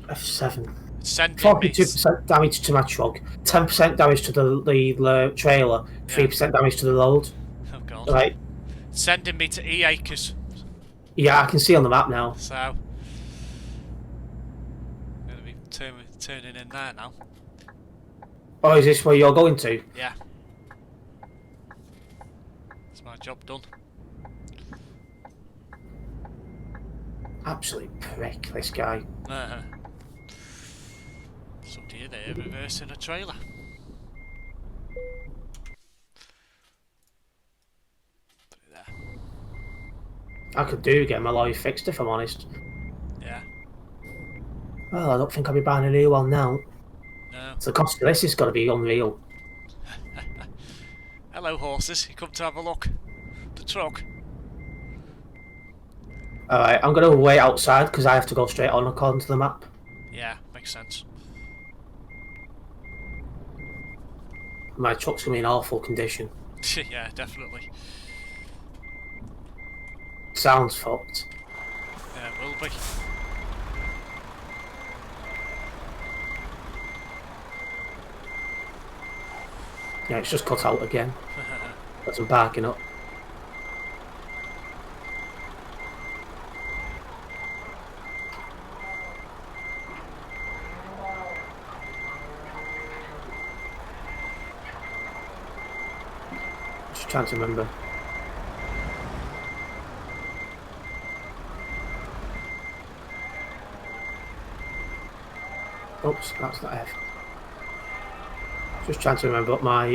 F7. 42% damage to my truck, 10% damage to the trailer, 3% damage to the load. Oh god. Right. Sending me to E Acres. Yeah, I can see on the map now. So, I'm going to be turning in there now. Oh, is this where you're going to? Yeah. That's my job done. Absolute prick, this guy. Somebody there reversing a trailer. Put it there. I could do get my lorry fixed if I'm honest. Yeah. Well, I don't think I'll be buying a new one now. No. So the cost of this is going to be unreal. Hello horses, you come to have a look. The truck. Alright, I'm going to wait outside because I have to go straight on according to the map. Yeah, makes sense. My truck's going to be in awful condition. Yeah, definitely. Sounds fucked. Yeah, it will be. Yeah, it's just cut out again. Got some barking up. Just trying to remember. Oops, that's not F. Just trying to remember what my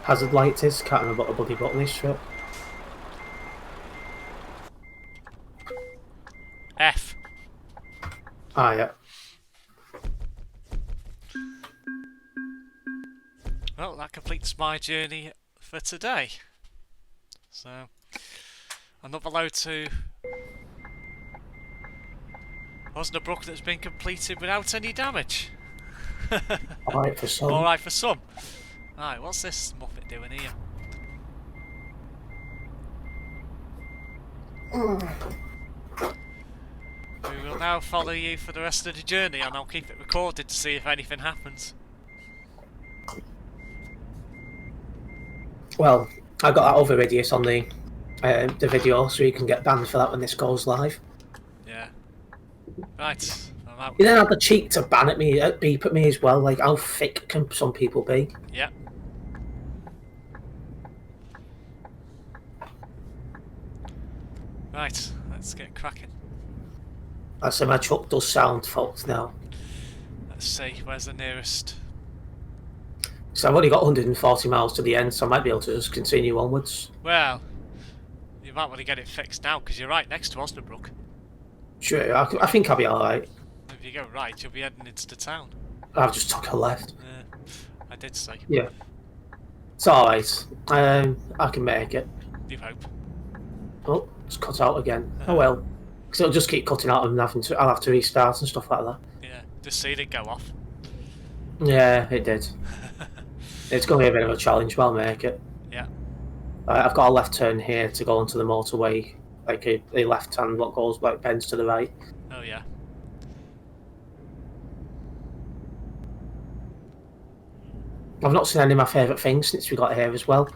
hazard light is. Can't remember what the bloody button is for it. F. Ah, yeah. Well, that completes my journey for today. So, another load to Osnabruck that's been completed without any damage. Alright for some. Alright for some. Right, what's this Muppet doing here? We will now follow you for the rest of the journey, and I'll keep it recorded to see if anything happens. Well, I got that other idiot on the video, so you can get banned for that when this goes live. Yeah. Right, I'm out. You then had the cheek to ban at me, beep at me as well. Like, how thick can some people be? Yeah. Right, let's get cracking. I say my truck does sound fucked now. Let's see, where's the nearest? So I've only got 140 miles to the end, so I might be able to just continue onwards. Well, you might want to get it fixed now, because you're right next to Osnabruck. Sure, I think I'll be alright. If you go right, you'll be heading into the town. I've just took a left. I did say. Yeah. It's alright. I can make it. You hope. Oh, it's cut out again. Oh well. Because it'll just keep cutting out and I'll have to restart and stuff like that. Yeah, just see it go off. Yeah, it did. It's going to be a bit of a challenge, but I'll make it. Yeah. I've got a left turn here to go onto the motorway, like a left hand what goes like bends to the right. Oh yeah. I've not seen any of my favourite things since we got here as well.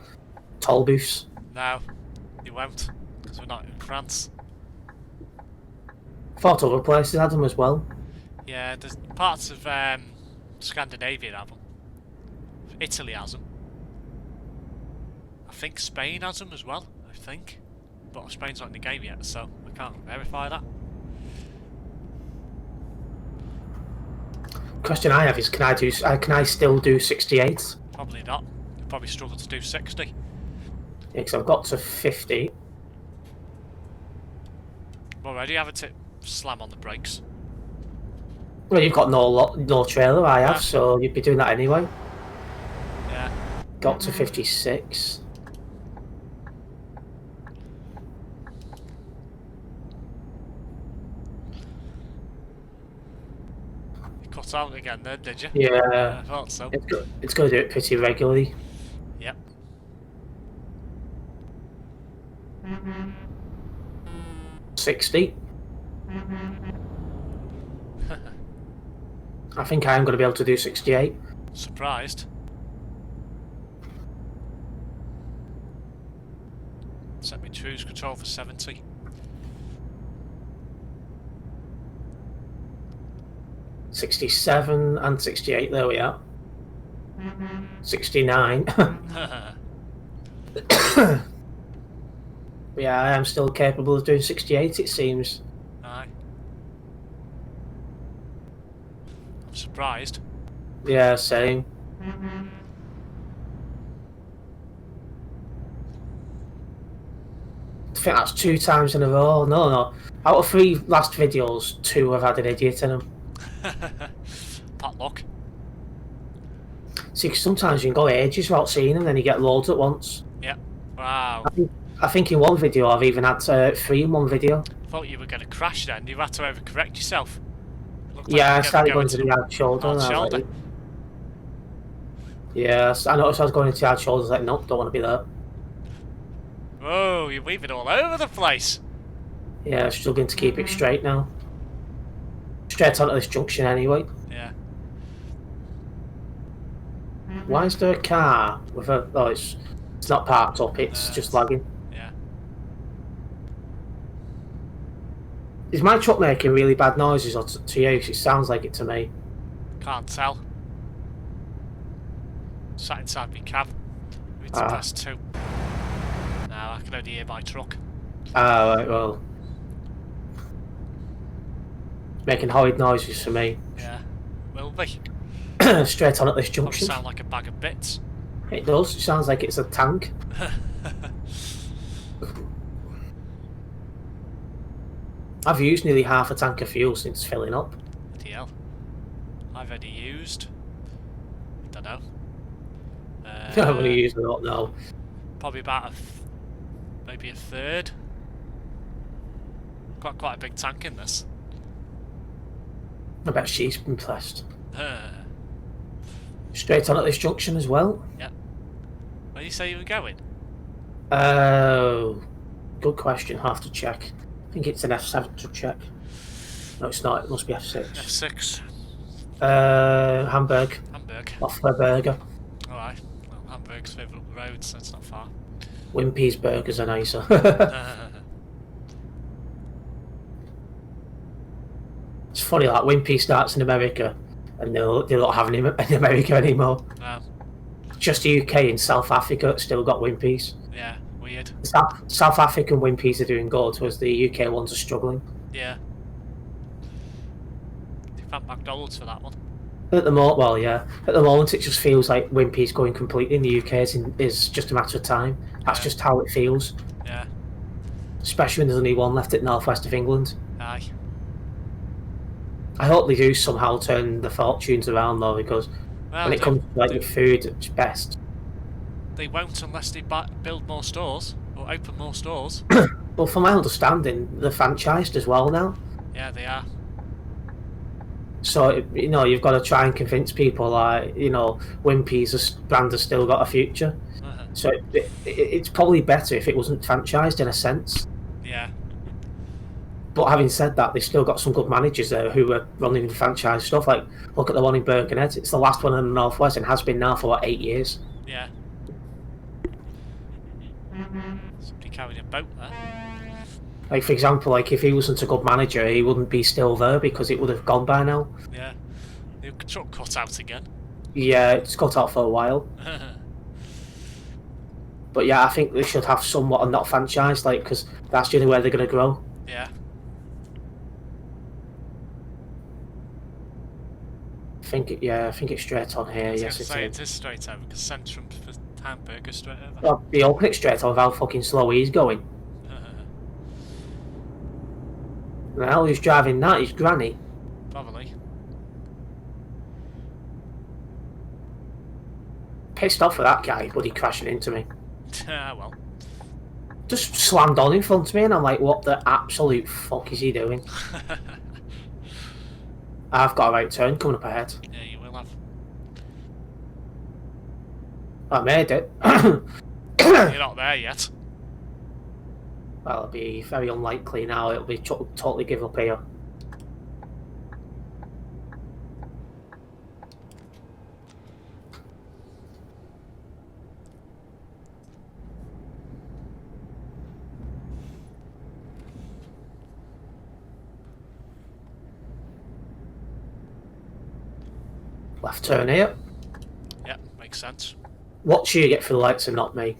Toll booths. No, you won't, because we're not in France. Thought other places had them as well. Yeah, there's parts of Scandinavia have them. Italy has them. I think Spain has them as well, I think. But Spain's not in the game yet, so I can't verify that. Question I have is, can I still do 68? Probably not. You'll probably struggle to do 60. Yeah, because I've got to 50. Already haven't to slam on the brakes. Well, you've got no trailer, I have, so you'd be doing that anyway. Yeah. Got to 56. You cut out again then, did you? Yeah. I thought so. It's going to do it pretty regularly. Yep. 60. I think I am going to be able to do 68. Surprised. Set me cruise control for 70. '67 and 68. There we are. 69. Yeah, I am still capable of doing 68. It seems. Aye. I'm surprised. Yeah, same. I think that's 2 times in a row. No. Out of 3 last videos, 2 have had an idiot in them. Potluck. See, 'cause sometimes you can go ages without seeing them, then you get loads at once. Yeah. Wow. I think in one video I've even had 3 in one video. Thought you were going to crash then. You had to overcorrect yourself. Looked Yeah, I you were started gonna going to the hard shoulder. hard and I was shoulder. like, yeah, I noticed I was going into the hard shoulder. I was like, nope, don't want to be there. Whoa, you're weaving all over the place. Yeah, struggling to keep it straight now. Straight onto this junction anyway. Yeah. Why is there a car with a... Oh, it's not parked up, it's just lagging. Yeah. Is my truck making really bad noises or to you? 'Cause it sounds like it to me. Can't tell. Sat inside my cab. We need to press 2. Now I can only hear my truck. Ah, right, well. Making horrid noises for me. Yeah. Will be. Straight on at this Probably junction. sound like a bag of bits. It does, it sounds like it's a tank. I've used nearly half a tank of fuel since filling up. Bloody hell. I've only used... I don't know. I've only used a lot now. Probably about maybe a third. Got quite a big tank in this. I bet she's impressed. Straight on at this junction as well. Yep. Where do you say you were going? Oh, good question. I'll have to check. I think it's an F7 to check. No, it's not. It must be F6. F6. Hamburg. Hamburg. Off the burger. Alright. Well, Hamburg's further up the road, so it's not far. Wimpy's burgers are nicer. It's funny, like Wimpy starts in America, and they don't have him in America anymore. No. Just the UK and South Africa still got Wimpys. Yeah, weird. South African Wimpys are doing good, whereas the UK ones are struggling. Yeah. They thank McDonald's for that one. At the moment, well, yeah. At the moment, it just feels like Wimpy's going completely in the UK is just a matter of time. That's just how it feels. Yeah. Especially when there's only one left at northwest of England. Aye. I hope they do somehow turn the fortunes around though, because when it comes to like your food, it's best. They won't unless they build more stores or open more stores. Well, from my understanding, they're franchised as well now. Yeah, they are. So you've got to try and convince people like Wimpy's brand has still got a future. So it's probably better if it wasn't franchised in a sense. Yeah. But having said that, they've still got some good managers there who are running the franchise stuff. Like, look at the one in Birkenhead. It's the last one in the Northwest and has been now for, 8 years. Yeah. Somebody carrying a boat there. Like, for example, like if he wasn't a good manager, he wouldn't be still there because it would have gone by now. Yeah. The truck cut out again. Yeah, it's cut out for a while. But yeah, I think they should have somewhat and not franchised, like, because that's the only way they're going to grow. Yeah. I think it's straight on here. Yes, it is straight over because Centrum for Hamburg is straight over. Well, they open it straight on how fucking slow he's going. The hell who's driving that? His granny. Probably. Pissed off with that guy, buddy, crashing into me. Well. Just slammed on in front of me, and I'm like, what the absolute fuck is he doing? I've got a right turn coming up ahead. Yeah, you will have. I made it. You're not there yet. Well, it'll be very unlikely now. It'll be totally give up here. Left turn here. Yeah, makes sense. Watch you get for the lights and not me.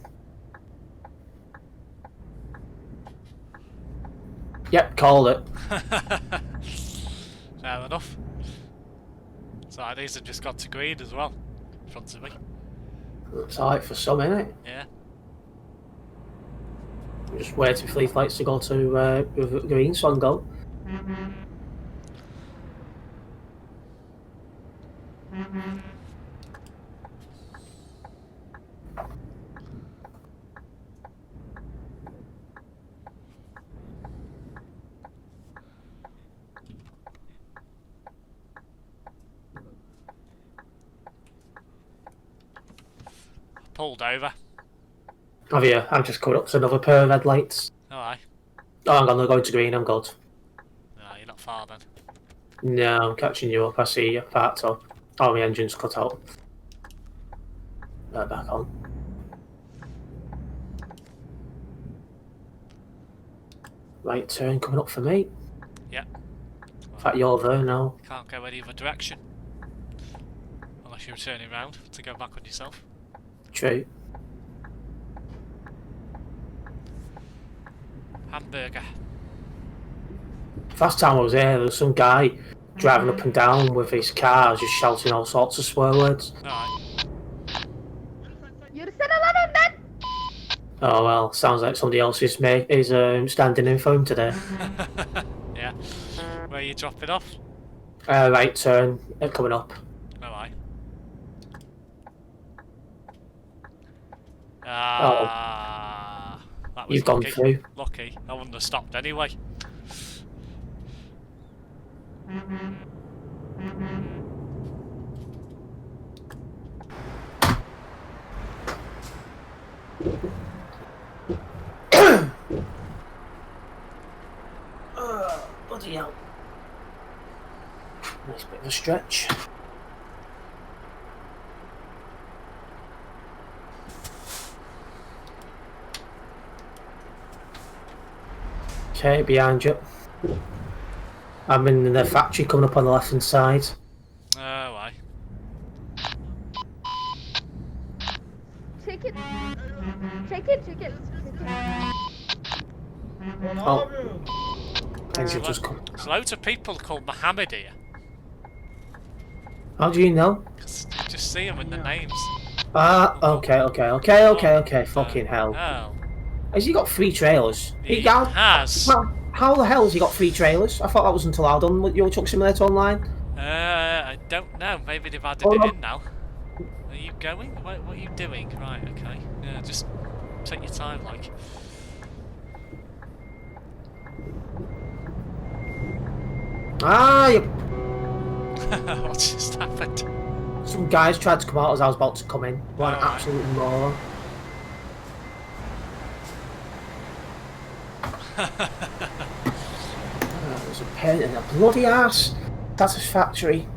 Yep, called it. Fair enough. So these have just got to green as well, in front of me. It's alright for some, innit? Yeah. I'm just waiting for these lights to go to green, so I can go. Pulled over. Have you? I'm just coming up to another pair of headlights. Oh, aye. Oh, hang on, they're going to green, I'm good. No, you're not far then. No, I'm catching you up, I see you. Parked up. Oh, my engine's cut out. Right back on. Right turn coming up for me. Yeah. In fact, you're there now. Can't go any other direction. Unless you're turning around to go back on yourself. True. Hamburger. Last time I was there was some guy driving up and down with his car, just shouting all sorts of swear words. Alright. Oh well, sounds like somebody else is standing in for him today. Yeah. Where are you dropping off? Right turn, coming up. Alright. That was You've lucky. gone through. Lucky. I wouldn't have stopped anyway. Bloody hell. Nice bit of a stretch. Okay, behind you. I'm in the factory coming up on the left hand side. Oh, aye. Take it. Take it. Take it. Oh. Engine just come. There's loads of people called Mohammed here. How do you know? Because you just see them in the names. Ah, okay. Fucking hell. Oh. Has he got 3 trailers? He has. Well, how the hell has he got 3 trailers? I thought that wasn't allowed on Euro Truck Simulator Online. I don't know. Maybe they've added it in now. Are you going? What are you doing? Right, okay. Yeah, just take your time, like. Ah, you... What just happened? Some guys tried to come out as I was about to come in. One Alright. absolute moron. There's a pain in the bloody ass. Satisfactory.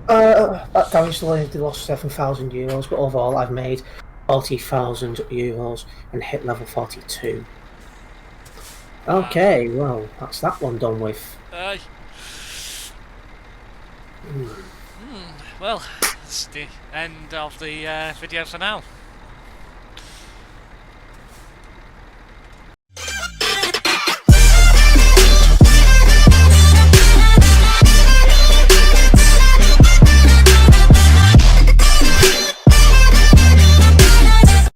That damage only lost €7,000, but overall I've made €40,000 and hit level 42. Okay, well, that's that one done with. Aye. Well, that's the end of the video for now.